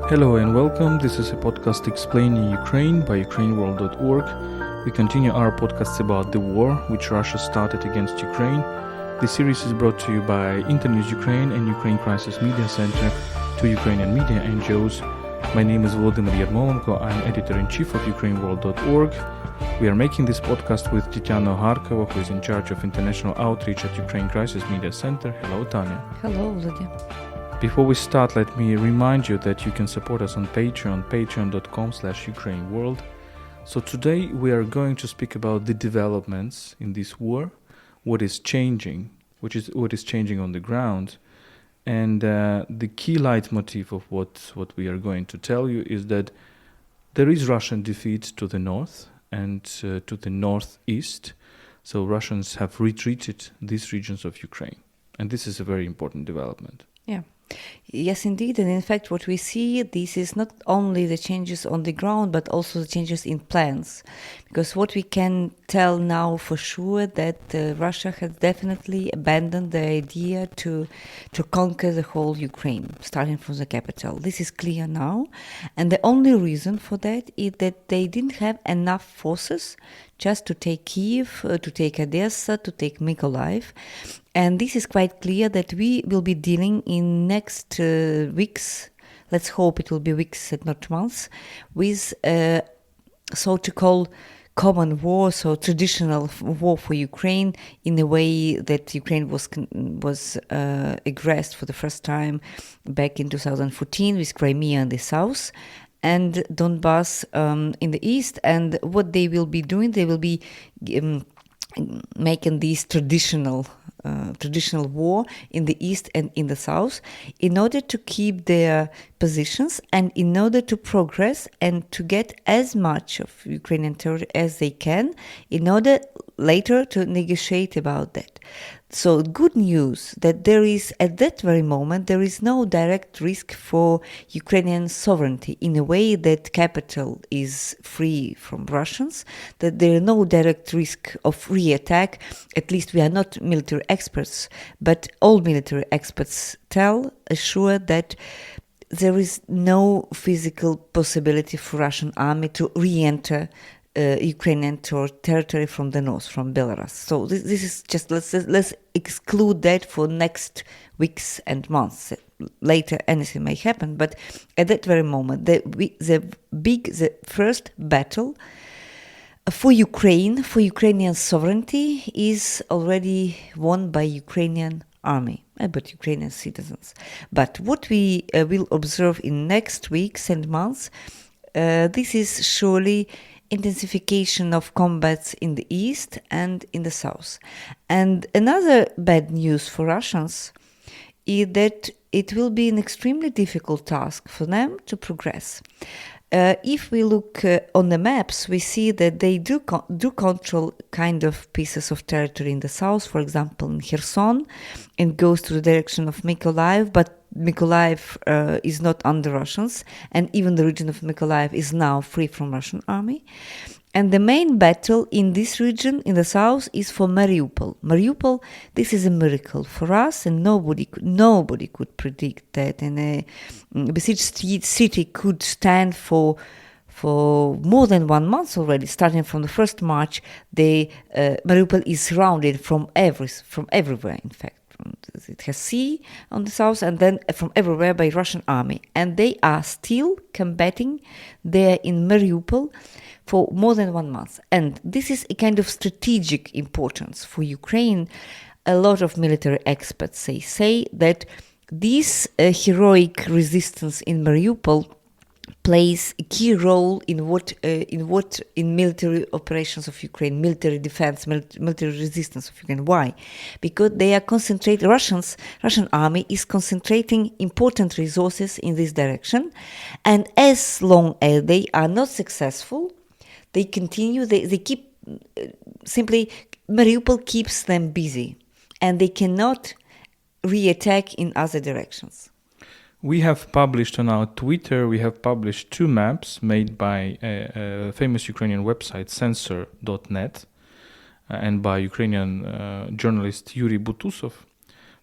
Hello and welcome. This is a podcast explaining Ukraine by UkraineWorld.org. We continue our podcasts about the war which Russia started against Ukraine. This series is brought to you by Internews Ukraine and Ukraine Crisis Media Center, two Ukrainian media NGOs. My name is Volodymyr Yermolenko. I'm editor-in-chief of UkraineWorld.org. We are making this podcast with Tetyana Ogarkova, who is in charge of international outreach at Ukraine Crisis Media Center. Hello, Tanya. Hello, Volodya. Before we start, let me remind you that you can support us on Patreon, patreon.com/UkraineWorld. So today we are going to speak about the developments in this war, what is changing, what is changing on the ground. And the key leitmotif of what we are going to tell you is that there is Russian defeat to the north and to the northeast. So Russians have retreated these regions of Ukraine. And this is a very important development. Yeah. Yes, indeed. And in fact, what we see, this is not only the changes on the ground, but also the changes in plans. Because what we can tell now for sure that Russia has definitely abandoned the idea to conquer the whole Ukraine, starting from the capital. This is clear now. And the only reason for that is that they didn't have enough forces just to take Kyiv, to take Odessa, to take Mykolaiv. And this is quite clear that we will be dealing in next weeks, let's hope it will be weeks and not months, with so-called common war, so traditional war for Ukraine, in a way that Ukraine was aggressed for the first time back in 2014 with Crimea in the south and Donbas in the east. And what they will be doing, they will be making these traditional war in the east and in the south in order to keep their positions and in order to progress and to get as much of Ukrainian territory as they can in order later to negotiate about that. So good news that there is, at that very moment, there is no direct risk for Ukrainian sovereignty in a way that capital is free from Russians, that there is no direct risk of re-attack. At least we are not military experts, but all military experts assure that there is no physical possibility for Russian army to re-enter Ukrainian territory from the north, from Belarus. So this is just, let's exclude that for next weeks and months. Later anything may happen, but at that very moment, the first battle for Ukraine, for Ukrainian sovereignty, is already won by Ukrainian army, but Ukrainian citizens. But what we will observe in next weeks and months, this is surely intensification of combats in the east and in the south. And another bad news for Russians is that it will be an extremely difficult task for them to progress. If we look on the maps, we see that they do control kind of pieces of territory in the south, for example, in Kherson, and goes to the direction of Mykolaiv, but Mykolaiv is not under Russians, and even the region of Mykolaiv is now free from Russian army. And the main battle in this region, in the south, is for Mariupol. Mariupol, this is a miracle for us, and nobody could predict that. And a besieged city could stand for more than 1 month already. Starting from the 1st March, Mariupol is surrounded from everywhere. In fact, it has sea on the south, and then from everywhere by Russian army, and they are still combating there in Mariupol for more than 1 month. And this is a kind of strategic importance for Ukraine. A lot of military experts say that this heroic resistance in Mariupol plays a key role in military operations of Ukraine, military defense, military resistance of Ukraine. Why? Because they are concentrating. Russian army is concentrating important resources in this direction, and as long as they are not successful, they continue. They keep simply. Mariupol keeps them busy, and they cannot re-attack in other directions. We have published on our Twitter, we have published 2 maps made by a famous Ukrainian website, censor.net, and by Ukrainian journalist Yuri Butusov.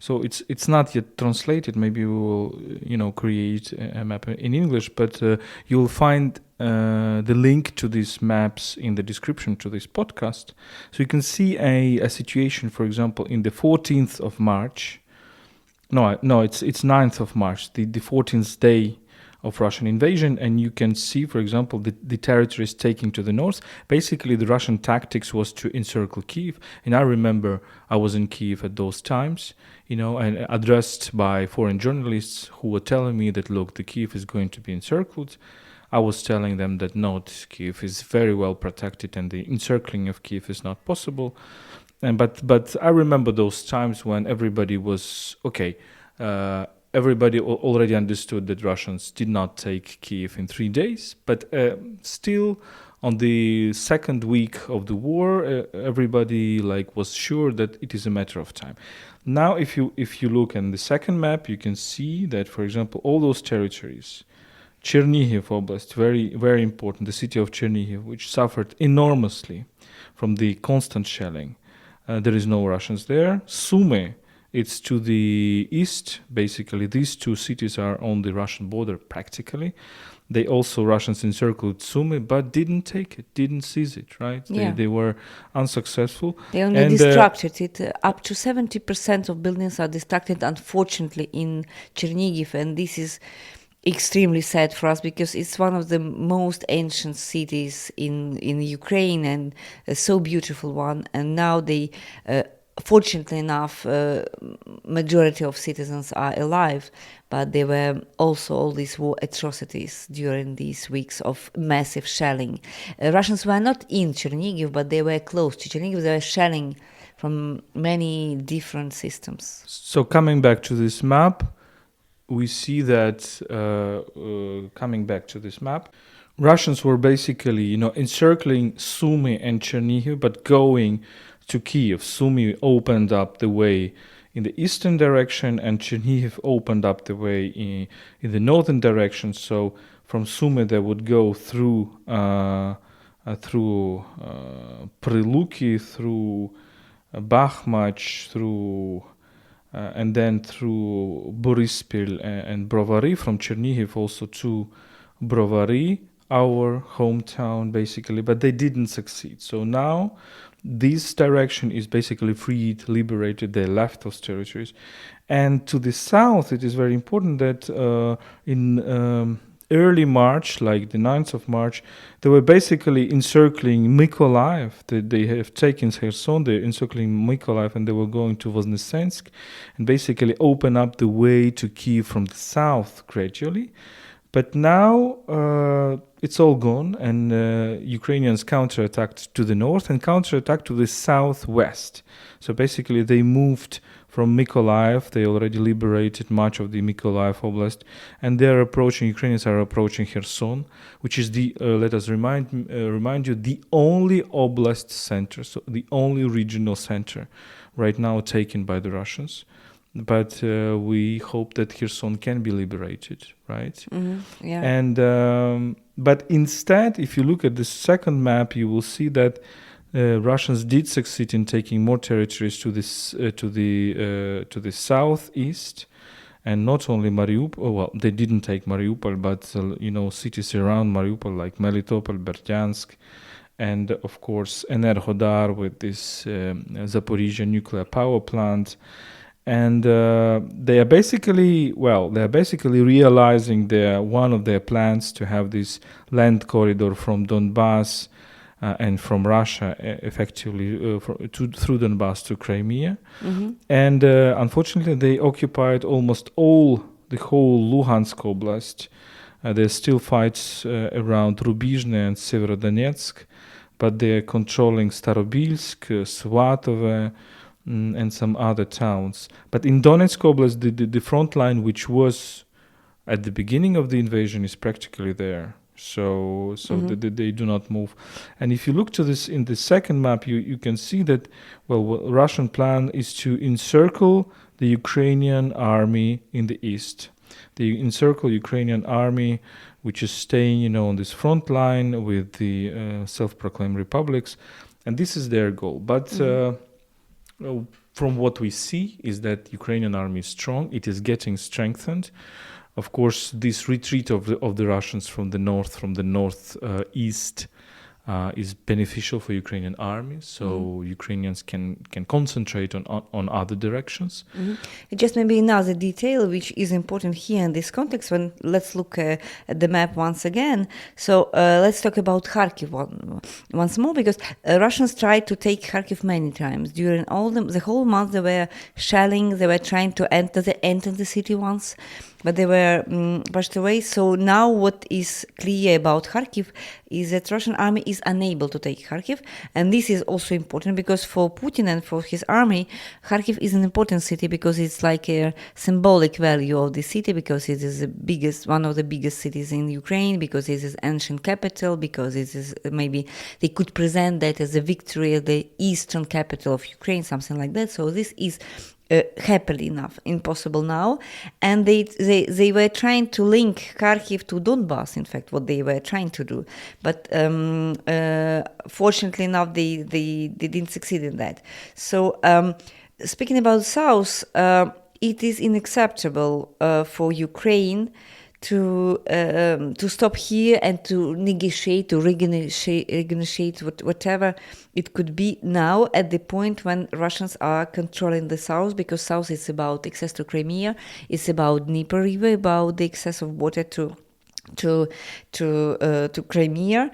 So it's not yet translated. Maybe we will create a map in English, but you'll find the link to these maps in the description to this podcast. So you can see a situation, for example, in the 14th of March. No, it's 9th of March, the 14th day of Russian invasion, and you can see, for example, the territories taking to the north. Basically, the Russian tactics was to encircle Kyiv, and I remember I was in Kyiv at those times, and addressed by foreign journalists who were telling me that, look, the Kyiv is going to be encircled. I was telling them that not Kyiv is very well protected, and the encircling of Kyiv is not possible. But I remember those times when everybody was okay. Everybody already understood that Russians did not take Kyiv in 3 days, but still, on the second week of the war, everybody was sure that it is a matter of time. Now, if you look at the second map, you can see that, for example, all those territories, Chernihiv Oblast, very very important, the city of Chernihiv, which suffered enormously from the constant shelling. There is no Russians there. Sumy. It's to the east, basically. These two cities are on the Russian border, practically. Russians encircled Sumy, but didn't take it, didn't seize it, right? Yeah. They were unsuccessful. They only destructed it. Up to 70% of buildings are destructed, unfortunately, in Chernihiv, and this is extremely sad for us because it's one of the most ancient cities in Ukraine, and a so beautiful one. And now they... fortunately enough, majority of citizens are alive, but there were also all these war atrocities during these weeks of massive shelling. Russians were not in Chernihiv, but they were close to Chernihiv. They were shelling from many different systems. So coming back to this map, we see that, Russians were basically, encircling Sumy and Chernihiv, but going to Kyiv. Sumy opened up the way in the eastern direction, and Chernihiv opened up the way in the northern direction. So from Sumy they would go through Priluki, through Bakhmach, and then through Borispil and Brovary. From Chernihiv also to Brovary, our hometown, basically, but they didn't succeed. So now this direction is basically freed, liberated. They left those territories. And to the south, it is very important that in early March, like the 9th of March, they were basically encircling Mykolaiv. They have taken Kherson, they're encircling Mykolaiv, and they were going to Voznesensk and basically open up the way to Kyiv from the south gradually. But now it's all gone, and Ukrainians counterattacked to the north and counterattacked to the southwest. So basically they moved from Mykolaiv. They already liberated much of the Mykolaiv Oblast, and Ukrainians are approaching Kherson, which is let us remind you, the only oblast center, so the only regional center right now taken by the Russians. But we hope that Kherson can be liberated, right? Mm-hmm. Yeah. And but instead, if you look at the second map, you will see that Russians did succeed in taking more territories to the southeast, and not only Mariupol. Well, they didn't take Mariupol, but cities around Mariupol like Melitopol, Berdyansk, and of course Enerhodar with this Zaporizhia nuclear power plant. And they are basically realizing one of their plans to have this land corridor from Donbas and from Russia, effectively through Donbas to Crimea. Mm-hmm. And unfortunately, they occupied almost the whole Luhansk Oblast. There's still fights around Rubizhne and Severodonetsk, but they're controlling Starobilsk, Svatove, and some other towns. But in Donetsk Oblast, the front line, which was at the beginning of the invasion, is practically there. So they do not move. And if you look to this in the second map, you can see that, Russian plan is to encircle the Ukrainian army in the east. They encircle Ukrainian army, which is staying, on this front line with the self-proclaimed republics, and this is their goal. But from what we see is that Ukrainian army is strong. It is getting strengthened. Of course, this retreat of the Russians from the north east is beneficial for Ukrainian army. So Ukrainians can concentrate on other directions. Just maybe another detail which is important here in this context. When let's look at the map once again. So let's talk about Kharkiv once more, because Russians tried to take Kharkiv many times during the whole month. They were shelling. They were trying to enter the city once, but they were pushed away. So now what is clear about Kharkiv is that Russian army is unable to take Kharkiv. And this is also important because for Putin and for his army, Kharkiv is an important city because it's like a symbolic value of the city, because it is one of the biggest cities in Ukraine, because it is ancient capital, because it is maybe they could present that as a victory of the eastern capital of Ukraine, something like that. So this is happily enough impossible now, and they were trying to link Kharkiv to Donbas. In fact, what they were trying to do, but fortunately enough, they didn't succeed in that. So speaking about the south, it is unacceptable for Ukraine to stop here and to renegotiate whatever it could be now at the point when Russians are controlling the south, because south is about access to Crimea, it's about Dnieper River, about the access of water to Crimea,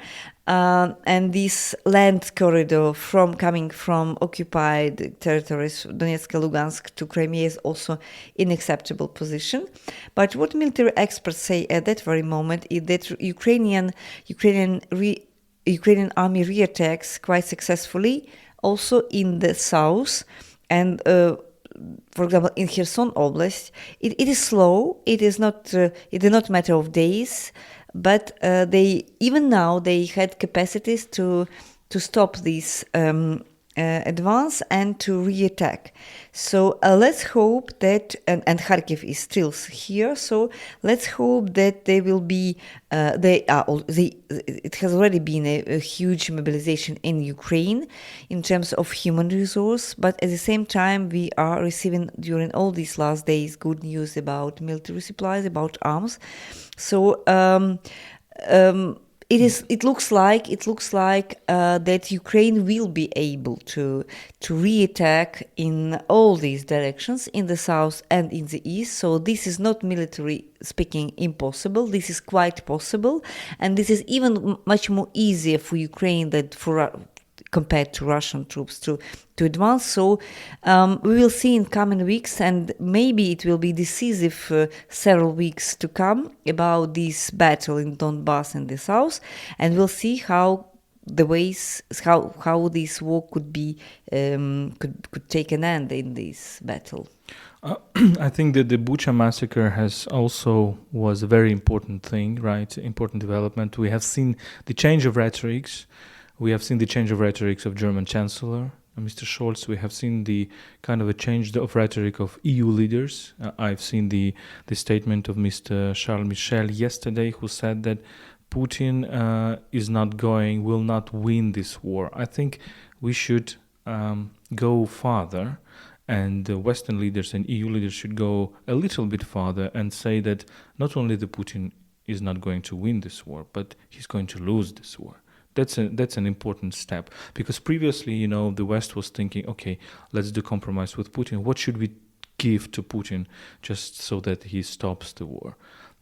and this land corridor coming from occupied territories, Donetsk and Lugansk, to Crimea is also unacceptable position. But what military experts say at that very moment is that Ukrainian army reattacks quite successful also in the south, and for example, in Kherson Oblast, it is slow. It is not a matter of days, but they had capacities to stop this advance and to reattack. So let's hope that, and Kharkiv is still here. So let's hope that they will be. It has already been a huge mobilization in Ukraine in terms of human resource, but at the same time, we are receiving during all these last days good news about military supplies, about arms. So. It looks like that Ukraine will be able to reattack in all these directions, in the south and in the east. So this is not military speaking impossible. This is quite possible, and this is even much more easier for Ukraine than compared to Russian troops to advance. So we will see in coming weeks, and maybe it will be decisive several weeks to come about this battle in Donbas and the south, and we'll see how this war could be could take an end in this battle. I think that the Bucha massacre was a very important thing, right? Important development. We have seen the change of rhetorics. We have seen the change of rhetorics of German Chancellor, Mr. Scholz. We have seen the kind of a change of rhetoric of EU leaders. I've seen the statement of Mr. Charles Michel yesterday, who said that Putin will not win this war. I think we should go farther, and the Western leaders and EU leaders should go a little bit farther and say that not only the Putin is not going to win this war, but he's going to lose this war. That's an important step, because previously, the West was thinking, okay, let's do compromise with Putin. What should we give to Putin just so that he stops the war?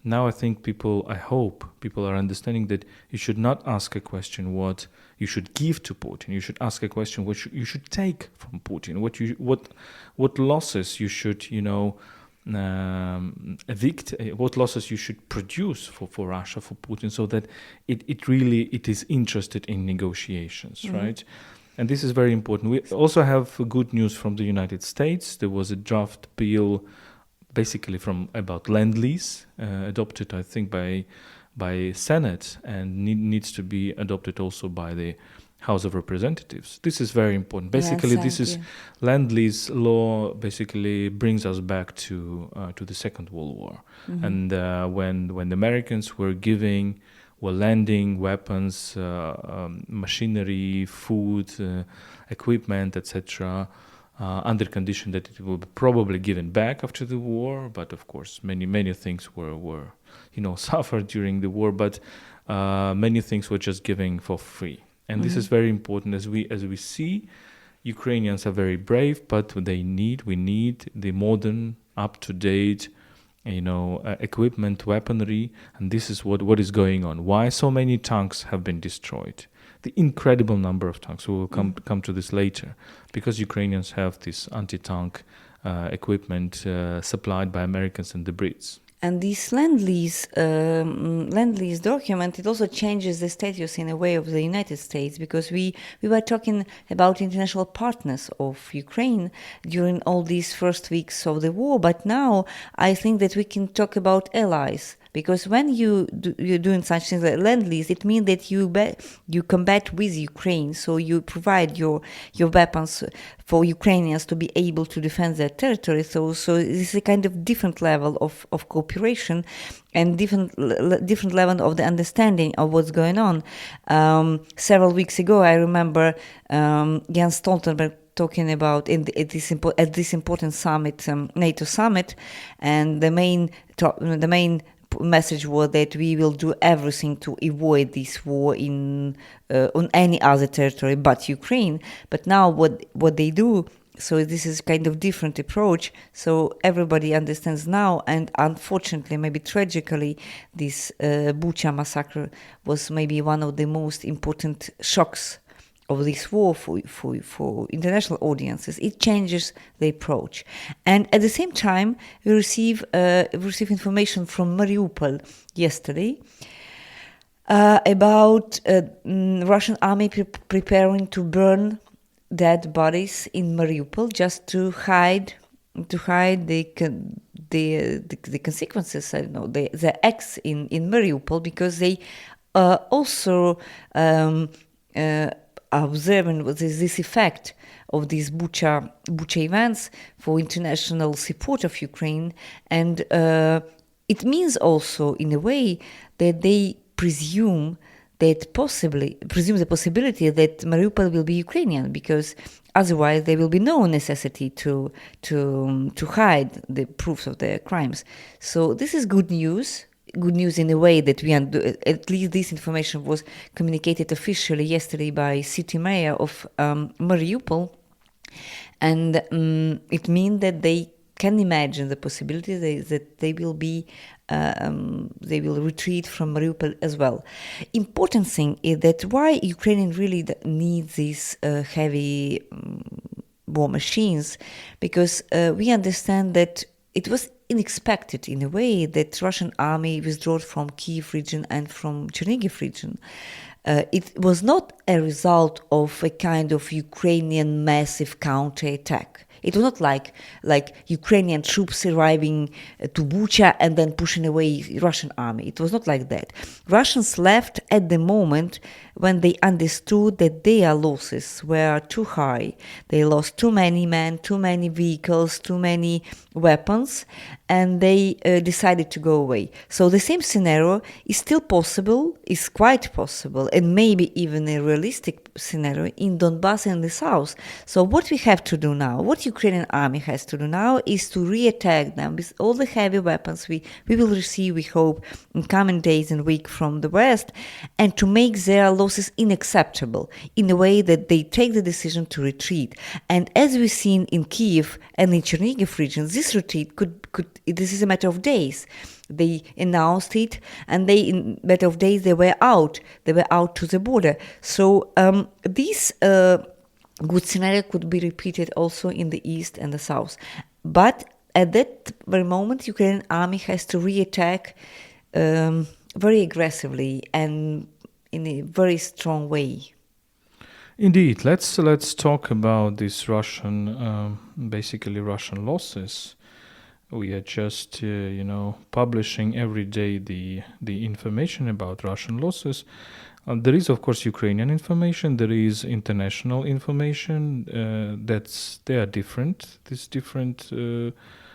Now I think I hope people are understanding that you should not ask a question what you should give to Putin. You should ask a question what you should take from Putin. What losses you should evict, what losses you should produce for Russia, for Putin, so that it is interested in negotiations, right? And this is very important. We also have good news from the United States. There was a draft bill, basically about Lend-Lease, adopted, I think, by Senate, and needs to be adopted also by the House of Representatives. This is very important. Basically, Lend-Lease law basically brings us back to the Second World War, and when the Americans were lending weapons, machinery, food, equipment, etc. under condition that it will be probably given back after the war. But of course, many things were suffered during the war, but many things were just given for free. And this is very important as we see. Ukrainians are very brave, but we need the modern, up-to-date, equipment, weaponry, and this is what is going on. Why so many tanks have been destroyed? The incredible number of tanks. We will come to this later, because Ukrainians have this anti-tank equipment supplied by Americans and the Brits. And this Lend-Lease document, it also changes the status in a way of the United States, because we were talking about international partners of Ukraine during all these first weeks of the war, but now I think that we can talk about allies. Because when you're doing such things like Lend-Lease, it means that you combat with Ukraine, so you provide your weapons for Ukrainians to be able to defend their territory. So this is a kind of different level of cooperation and different level of the understanding of what's going on. Several weeks ago, I remember Jens Stoltenberg talking about at this important summit, NATO summit, and the main message was that we will do everything to avoid this war on any other territory but Ukraine. But now what they do, so this is kind of different approach. So everybody understands now, and unfortunately, maybe tragically, this Bucha massacre was maybe one of the most important shocks of this war for international audiences. It changes the approach. And at the same time, we receive information from Mariupol yesterday about Russian army preparing to burn dead bodies in Mariupol just to hide the consequences, I don't know, the acts in Mariupol, because they also observing this effect of these Bucha events for international support of Ukraine. And it means also, in a way, that they presume the possibility that Mariupol will be Ukrainian, because otherwise there will be no necessity to hide the proofs of their crimes. So this is good news. Good news in a way that at least this information was communicated officially yesterday by city mayor of Mariupol, and it means that they can imagine the possibility that they will retreat from Mariupol as well. Important thing is that why Ukraine really needs these heavy war machines, because we understand that it was unexpected in a way that Russian army withdrew from Kyiv region and from Chernihiv region. It was not a result of a kind of Ukrainian massive counterattack. It was not like Ukrainian troops arriving to Bucha and then pushing away Russian army. It was not like that. Russians left at the moment when they understood that their losses were too high. They lost too many men, too many vehicles, too many weapons, and they decided to go away. So the same scenario is still possible, is quite possible, and maybe even a realistic scenario in Donbas and the south. So what we have to do now, what Ukrainian army has to do now, is to re-attack them with all the heavy weapons we will receive, we hope, in coming days and weeks from the West, and to make their losses unacceptable in a way that they take the decision to retreat. And as we've seen in Kyiv and in Chernihiv region, this retreat this is a matter of days. They announced it, and in a matter of days they were out to the border. So this good scenario could be repeated also in the east and the south. But at that very moment, Ukrainian army has to re-attack very aggressively and in a very strong way. Indeed, let's talk about these basically Russian losses. We are just, publishing every day the information about Russian losses. There is, of course, Ukrainian information. There is international information. They are different. These different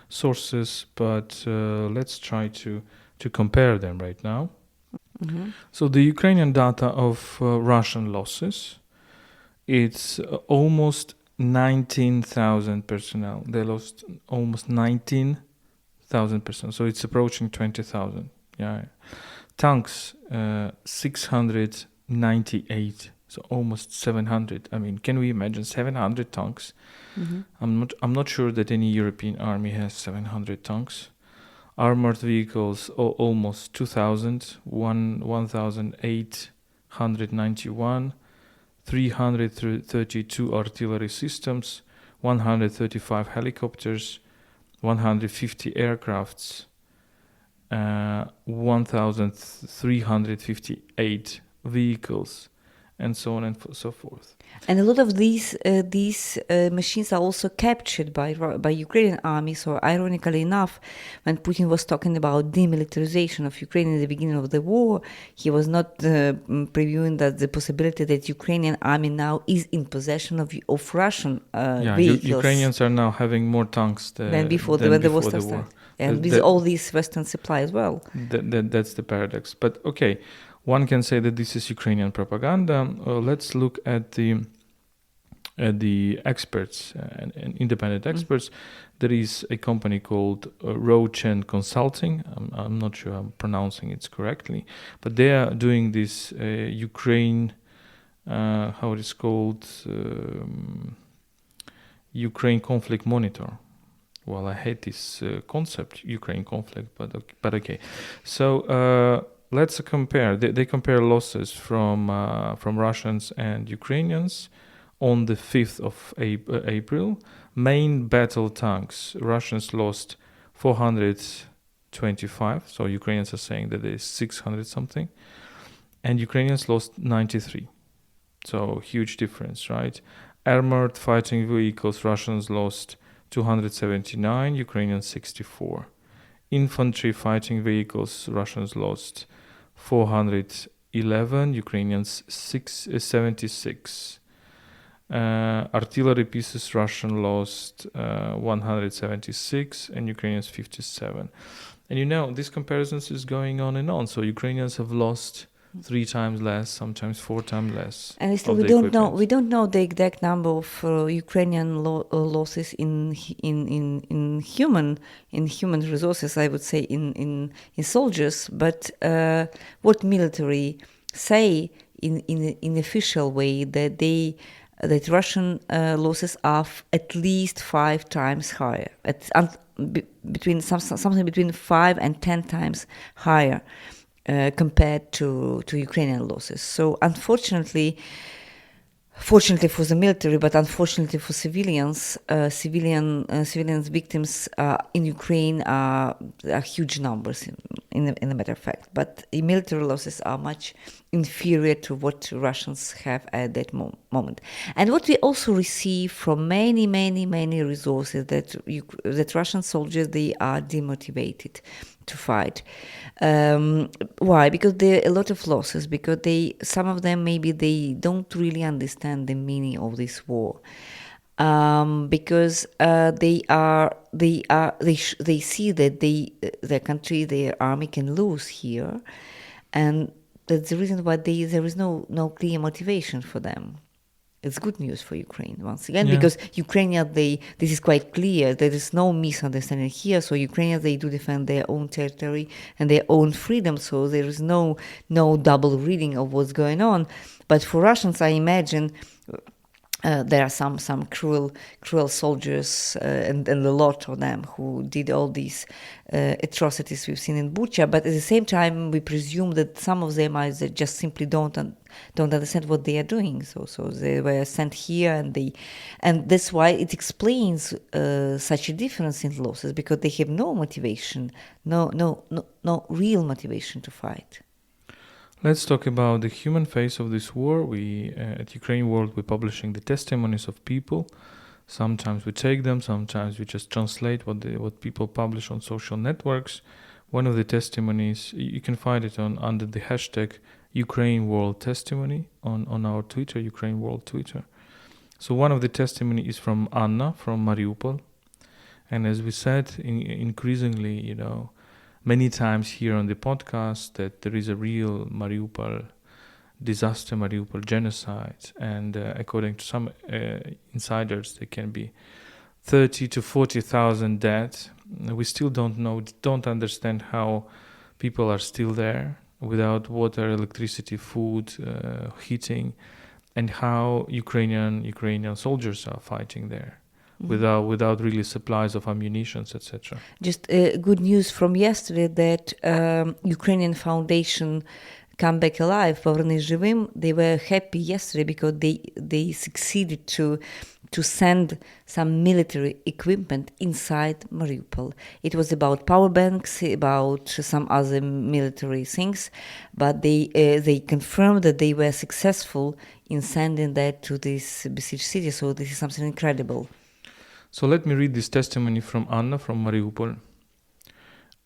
sources, but let's try to compare them right now. Mm-hmm. So the Ukrainian data of Russian losses, it's almost 19,000 personnel. They lost almost 19,000 personnel. So it's approaching 20,000. Yeah. Tanks, 698. So almost 700. I mean, can we imagine 700 tanks? I'm not sure that any European army has 700 tanks. Armored vehicles, almost 2,000, 1,891, 332 artillery systems, 135 helicopters, 150 aircrafts, 1,358 vehicles, and so on and so forth. And a lot of these machines are also captured by Ukrainian army. So ironically enough, when Putin was talking about demilitarization of Ukraine in the beginning of the war, he was not previewing that the possibility that Ukrainian army now is in possession of Russian vehicles. Ukrainians are now having more tanks than before the war started. And with all these Western supply as well. That's the paradox. But okay, one can say that this is Ukrainian propaganda. Let's look at the experts and independent experts. There is a company called Rochen Consulting. I'm not sure I'm pronouncing it correctly, but they are doing this Ukraine, how it is called, Ukraine Conflict Monitor. Well, I hate this concept, Ukraine conflict, but okay. So let's compare. They compare losses from Russians and Ukrainians on the 5th of April. Main battle tanks, Russians lost 425, so Ukrainians are saying that there is 600 something, and Ukrainians lost 93. So huge difference, right? Armored fighting vehicles, Russians lost 279, Ukrainians 64. Infantry fighting vehicles, Russians lost 411, Ukrainians 76. Artillery pieces, Russian lost 176 and Ukrainians 57. And this comparisons is going on and on. So Ukrainians have lost 3 times less, sometimes 4 times less. And still, we don't know the exact number of Ukrainian losses in human resources. I would say in soldiers. But what military say in official way that Russian losses are at least 5 times higher, something between 5 and 10 times higher. Compared to Ukrainian losses. So unfortunately, fortunately for the military, but unfortunately for civilians, civilians victims in Ukraine are huge numbers in a matter of fact. But the military losses are much inferior to what Russians have at that moment. And what we also receive from many resources that Russian soldiers, they are demotivated to fight. Why? Because there are a lot of losses. Because some of them maybe they don't really understand the meaning of this war. Because they see that their country, their army can lose here, and that's the reason why there is no clear motivation for them. It's good news for Ukraine once again, because Ukrainians, this is quite clear. There is no misunderstanding here. So Ukrainians, they do defend their own territory and their own freedom. So there is no double reading of what's going on. But for Russians, I imagine there are some cruel soldiers and a lot of them who did all these atrocities we've seen in Bucha. But at the same time, we presume that some of them just simply don't understand what they are doing. So they were sent here, and that's why it explains such a difference in losses, because they have no motivation, no real motivation to fight. Let's talk about the human face of this war. We at UkraineWorld, we're publishing the testimonies of people. Sometimes we take them, sometimes we just translate what people publish on social networks. One of the testimonies, you can find it under the hashtag UkraineWorld testimony on our Twitter, UkraineWorld Twitter. So one of the testimony is from Anna from Mariupol. And as we said, increasingly, many times here on the podcast, that there is a real Mariupol disaster, Mariupol genocide, and according to some insiders, there can be 30 to 40,000 dead. We still don't understand how people are still there without water, electricity, food, heating, and how Ukrainian soldiers are fighting there without really supplies of ammunitions, etc. Just good news from yesterday that Ukrainian Foundation Come Back Alive, Повернись живим, they were happy yesterday because they succeeded to send some military equipment inside Mariupol. It was about power banks, about some other military things, but they confirmed that they were successful in sending that to this besieged city, so this is something incredible. So let me read this testimony from Anna from Mariupol.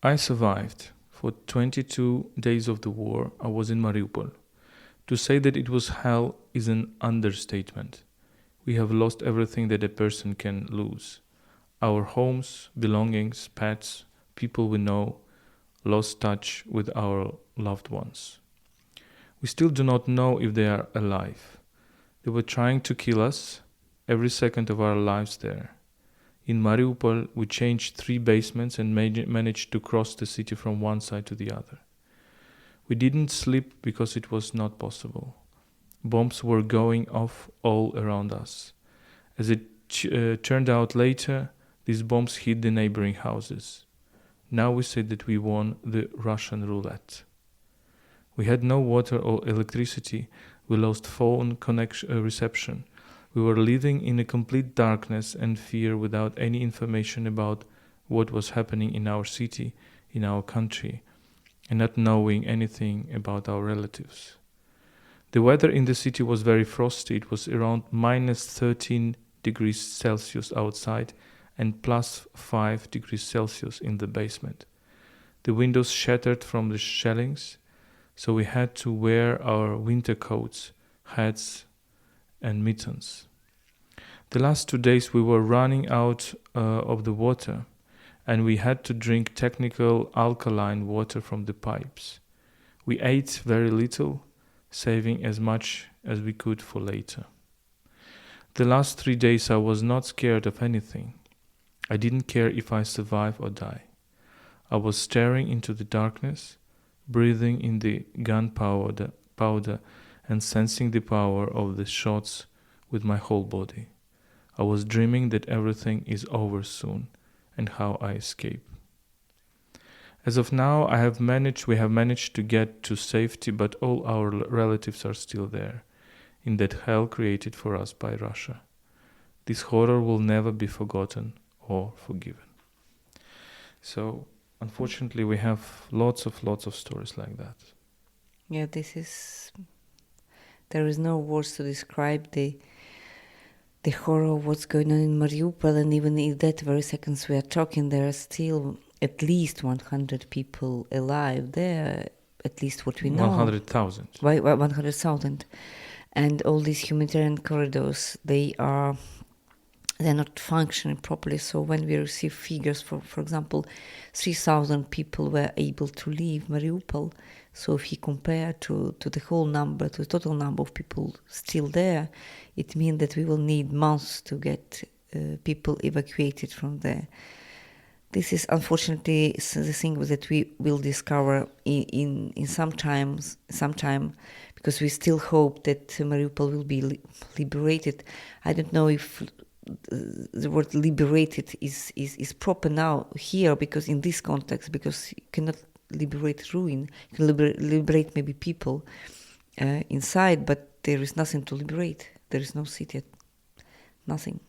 I survived. For 22 days of the war, I was in Mariupol. To say that it was hell is an understatement. We have lost everything that a person can lose. Our homes, belongings, pets, people we know, lost touch with our loved ones. We still do not know if they are alive. They were trying to kill us every second of our lives there. In Mariupol, we changed 3 basements and managed to cross the city from one side to the other. We didn't sleep because it was not possible. Bombs were going off all around us. As it turned out later, these bombs hit the neighboring houses. Now we say that we won the Russian roulette. We had no water or electricity. We lost phone reception. We were living in a complete darkness and fear without any information about what was happening in our city, in our country, and not knowing anything about our relatives. The weather in the city was very frosty. It was around minus 13 degrees Celsius outside and plus 5 degrees Celsius in the basement. The windows shattered from the shellings, so we had to wear our winter coats, hats, and mittens. The last 2 days we were running out of the water, and we had to drink technical alkaline water from the pipes. We ate very little, saving as much as we could for later. The last 3 days I was not scared of anything. I didn't care if I survive or die. I was staring into the darkness, breathing in the gunpowder and sensing the power of the shots with my whole body. I was dreaming that everything is over soon and how I escape. As of now, we have managed to get to safety, but all our relatives are still there, in that hell created for us by Russia. This horror will never be forgotten or forgiven. So, unfortunately, we have lots of stories like that. Yeah, there is no words to describe the horror of what's going on in Mariupol, and even in that very seconds we are talking, there are still at least 100 people alive there, at least what we know. 100,000. 100,000. And all these humanitarian corridors, they're not functioning properly. So when we receive figures, for example, 3,000 people were able to leave Mariupol. So if you compare to the whole number, to the total number of people still there, it means that we will need months to get people evacuated from there. This is unfortunately the thing that we will discover in some time, because we still hope that Mariupol will be liberated. I don't know if the word liberated is proper now here, because in this context, because you cannot liberate ruin. You can liberate maybe people inside, but there is nothing to liberate. There is no city, nothing.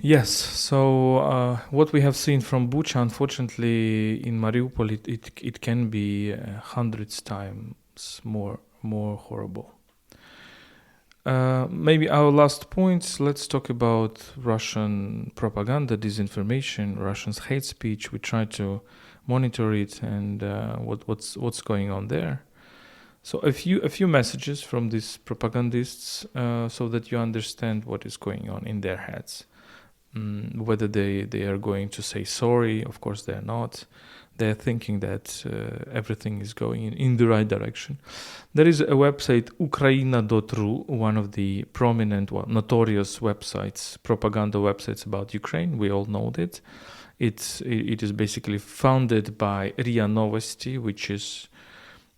Yes, so what we have seen from Bucha, unfortunately, in Mariupol, it can be hundreds times more horrible. Maybe our last point, let's talk about Russian propaganda, disinformation, Russians' hate speech. We try to monitor it and what's going on there. So a few messages from these propagandists, so that you understand what is going on in their heads. Whether they are going to say sorry, of course they are not. they're thinking that everything is going in the right direction. There is a website, Ukraina.ru, one of the prominent, notorious websites, propaganda websites about Ukraine. We all know that. It is basically founded by RIA Novosti, which is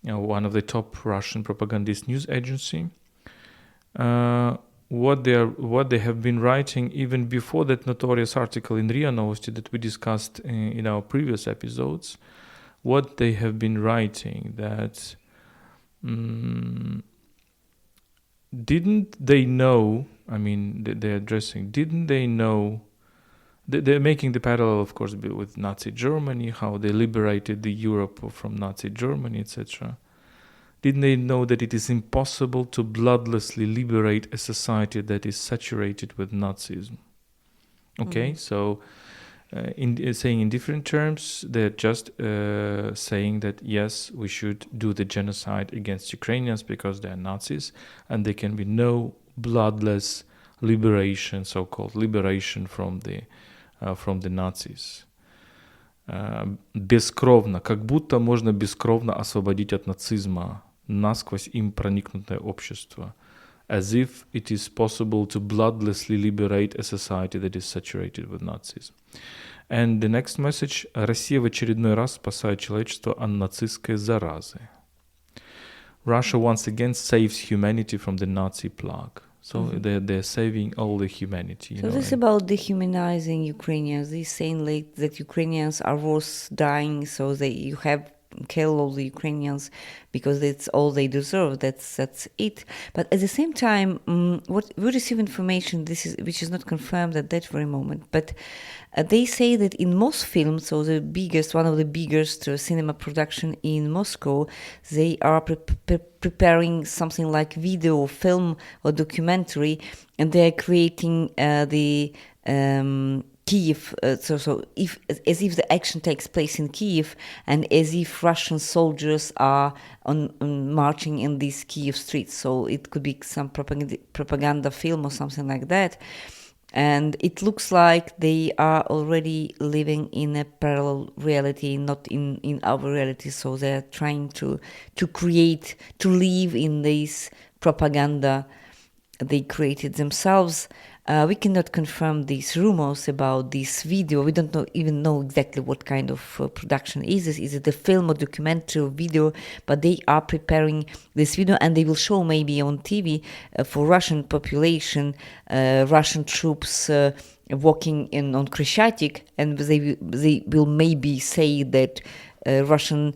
one of the top Russian propagandist news agency. What they have been writing even before that notorious article in RIA Novosti that we discussed in our previous episodes, what they have been writing that didn't they know, I mean, they're addressing, didn't they know, they're making the parallel, of course, with Nazi Germany, how they liberated the Europe from Nazi Germany, etc. Didn't they know that it is impossible to bloodlessly liberate a society that is saturated with Nazism? Okay, so saying in different terms, they're just saying that yes, we should do the genocide against Ukrainians because they're Nazis, and there can be no bloodless liberation, so-called liberation from the Nazis. Бескровно, как будто можно бескровно освободить от нацизма насквозь им проникнутое общество, as if it is possible to bloodlessly liberate a society that is saturated with Nazism. And the next message: Россия в очередной раз спасает человечество от нацистской заразы. Russia once again saves humanity from the Nazi plague. So they're saving all the humanity. So this is about dehumanizing Ukrainians. They're saying like that Ukrainians are worse dying, so you have kill all the Ukrainians because that's all they deserve. That's it. But at the same time, what we receive information which is not confirmed at that very moment. But they say that in most films, so one of the biggest cinema production in Moscow, they are preparing something like video, film, or documentary, and they are creating the Kyiv, as if the action takes place in Kyiv, and as if Russian soldiers are on marching in these Kyiv streets. So it could be some propaganda film or something like that. And it looks like they are already living in a parallel reality, not in our reality. So they're trying to live in this propaganda they created themselves. We cannot confirm these rumors about this video. We don't even know exactly what kind of production is this. Is it a film or documentary or video? But they are preparing this video, and they will show maybe on TV for Russian population, Russian troops walking on Krещатик, and they will maybe say that Russia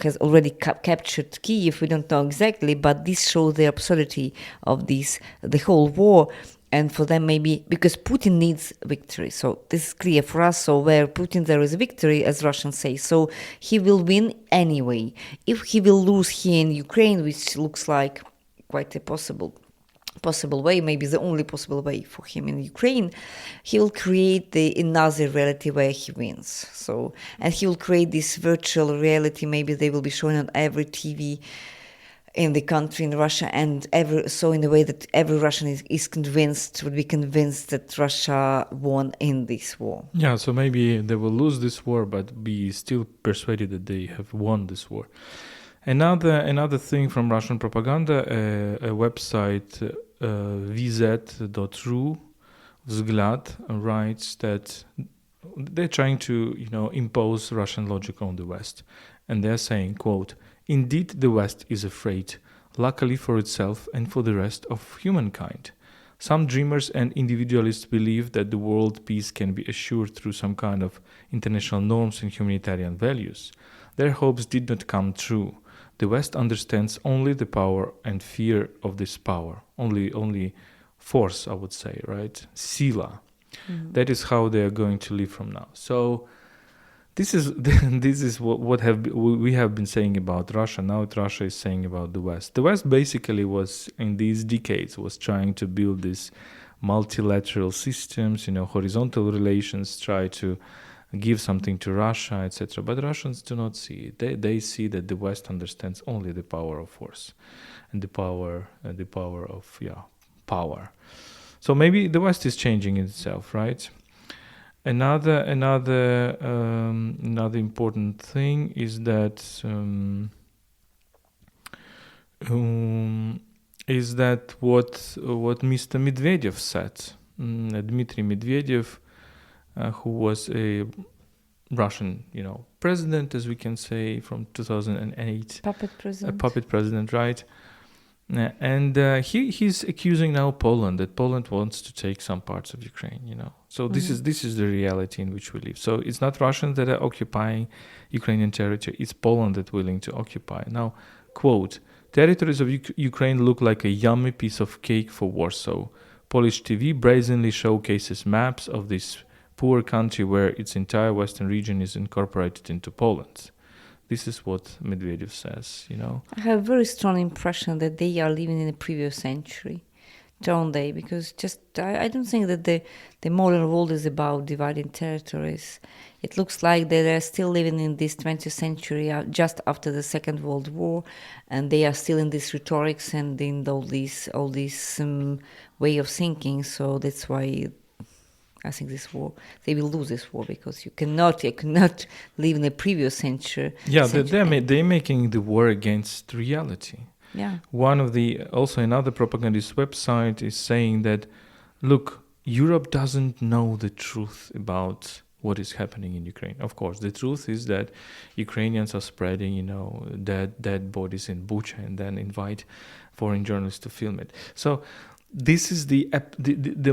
has already captured Kyiv. We don't know exactly, but this shows the absurdity of the whole war. And for them, maybe because Putin needs victory. So this is clear for us. So where Putin, there is victory, as Russians say. So he will win anyway. If he will lose here in Ukraine, which looks like quite a possible way, maybe the only possible way for him in Ukraine, he will create another reality where he wins. So, and he will create this virtual reality. Maybe they will be shown on every TV in the country, in Russia, and in a way that every Russian would be convinced that Russia won in this war. Yeah, so maybe they will lose this war, but be still persuaded that they have won this war. Another thing from Russian propaganda, a website vz.ru, Vzglad, writes that they're trying to impose Russian logic on the West, and they're saying, quote, "Indeed, the West is afraid, luckily for itself and for the rest of humankind. Some dreamers and individualists believe that the world peace can be assured through some kind of international norms and humanitarian values. Their hopes did not come true. The West understands only the power and fear of this power, only force, I would say, right? Sila. Mm-hmm. That is how they are going to live from now." So this is what we have been saying about Russia. Now Russia is saying about the West. The West basically was, in these decades, was trying to build these multilateral systems, horizontal relations, try to give something to Russia, etc. But Russians do not see it. They see that the West understands only the power of force and the power of power. So maybe the West is changing itself, right? Another important thing is that what Mr. Medvedev said, Dmitry Medvedev, who was a Russian, president, as we can say, from 2008. Puppet president. A puppet president, right? And he's accusing now Poland that Poland wants to take some parts of Ukraine, So this is the reality in which we live. So it's not Russians that are occupying Ukrainian territory. It's Poland that's willing to occupy. Now, quote, territories of Ukraine look like a yummy piece of cake for Warsaw. Polish TV brazenly showcases maps of this poor country where its entire western region is incorporated into Poland. This is what Medvedev says, I have a very strong impression that they are living in the previous century, don't they? Because I don't think that the modern world is about dividing territories. It looks like that they're still living in this 20th century, just after the Second World War, and they are still in this rhetorics and in all this way of thinking. So that's why I think they will lose this war, because you cannot live in the previous century. Yeah, they're making the war against reality. Yeah. Another propagandist website is saying that, look, Europe doesn't know the truth about what is happening in Ukraine. Of course, the truth is that Ukrainians are spreading, dead bodies in Bucha and then invite foreign journalists to film it. So this is the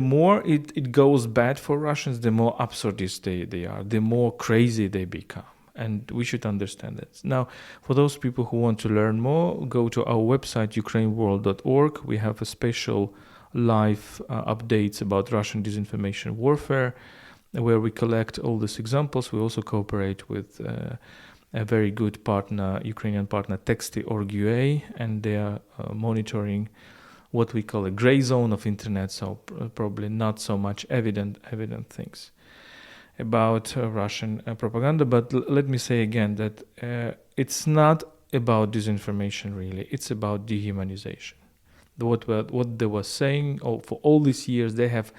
more it goes bad for Russians, the more absurdist they are, the more crazy they become. And we should understand that. Now, for those people who want to learn more, go to our website, UkraineWorld.org. We have a special live updates about Russian disinformation warfare, where we collect all these examples. We also cooperate with a very good partner, Ukrainian partner, Texty.org.ua, and they are monitoring what we call a gray zone of internet, so probably not so much evident things about Russian propaganda. But let me say again that it's not about disinformation, really. It's about dehumanization. What they were saying for all these years, they have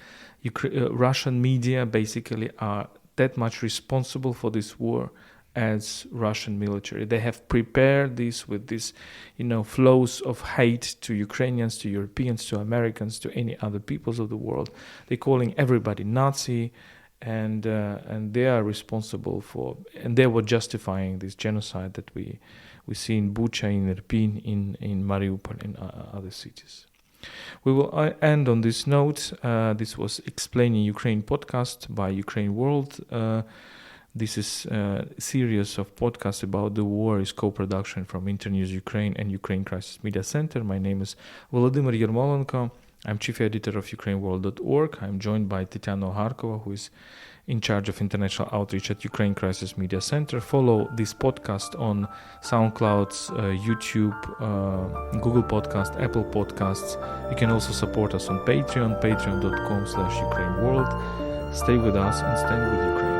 Russian media basically are that much responsible for this war as Russian military. They have prepared this with this, flows of hate to Ukrainians, to Europeans, to Americans, to any other peoples of the world. They're calling everybody Nazi, and they are responsible for, and they were justifying this genocide that we see in Bucha, in Irpin, in Mariupol, in other cities. We will end on this note. This was Explaining Ukraine podcast by UkraineWorld. This is a series of podcasts about the war, is co-production from Internews Ukraine and Ukraine Crisis Media Center. My name is Volodymyr Yermolenko. I'm chief editor of UkraineWorld.org. I'm joined by Tetyana Ogarkova, who is in charge of international outreach at Ukraine Crisis Media Center. Follow this podcast on SoundCloud, YouTube, Google Podcast, Apple Podcasts. You can also support us on Patreon, patreon.com/UkraineWorld. Stay with us and stand with Ukraine.